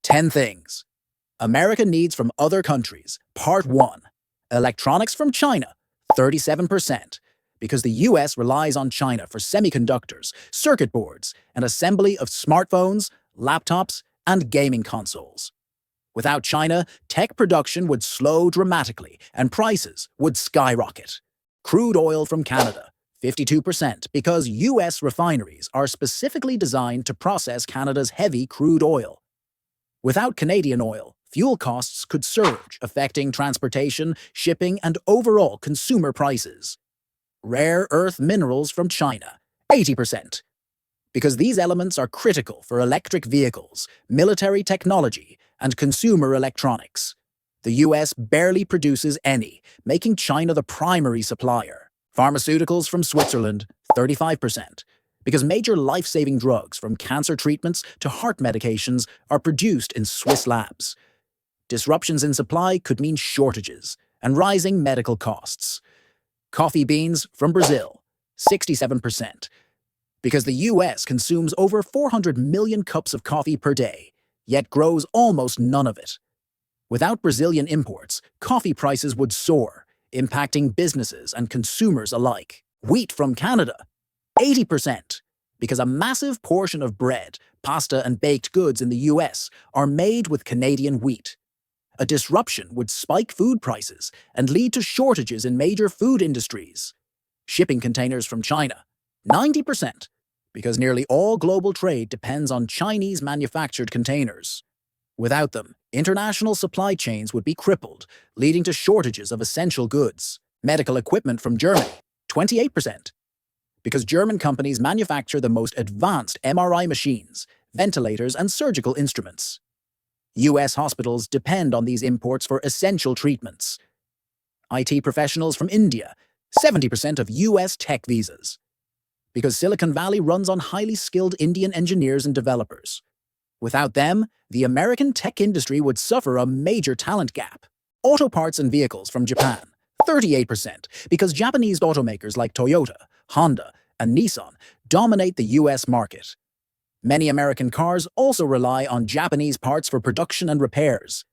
10 things America needs from other countries. Part 1. Electronics from China, 37%. Because the US relies on China for semiconductors, circuit boards, and assembly of smartphones, laptops, and gaming consoles. Without China, tech production would slow dramatically and prices would skyrocket. Crude oil from Canada, 52%, because US refineries are specifically designed to process Canada's heavy crude oil. Without Canadian oil, fuel costs could surge, affecting transportation, shipping, and overall consumer prices. Rare earth minerals from China, 80%. Because these elements are critical for electric vehicles, military technology, and consumer electronics. The US barely produces any, making China the primary supplier. Pharmaceuticals from Switzerland, 35%. Because major life-saving drugs from cancer treatments to heart medications are produced in Swiss labs. Disruptions in supply could mean shortages and rising medical costs. Coffee beans from Brazil, 67%. Because the US consumes over 400 million cups of coffee per day, yet grows almost none of it. Without Brazilian imports, coffee prices would soar, impacting businesses and consumers alike. Wheat from Canada, 80%. Because a massive portion of bread, pasta, and baked goods in the US are made with Canadian wheat. A disruption would spike food prices and lead to shortages in major food industries. Shipping containers from China, 90%, because nearly all global trade depends on Chinese manufactured containers. Without them, international supply chains would be crippled, leading to shortages of essential goods. Medical equipment from Germany, 28%, because German companies manufacture the most advanced MRI machines, ventilators, and surgical instruments. US hospitals depend on these imports for essential treatments. IT professionals from India, 70% of US tech visas. Because Silicon Valley runs on highly skilled Indian engineers and developers. Without them, the American tech industry would suffer a major talent gap. Auto parts and vehicles from Japan, 38%, because Japanese automakers like Toyota, Honda, and Nissan dominate the US market. Many American cars also rely on Japanese parts for production and repairs.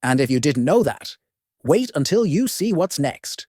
And if you didn't know that, wait until you see what's next.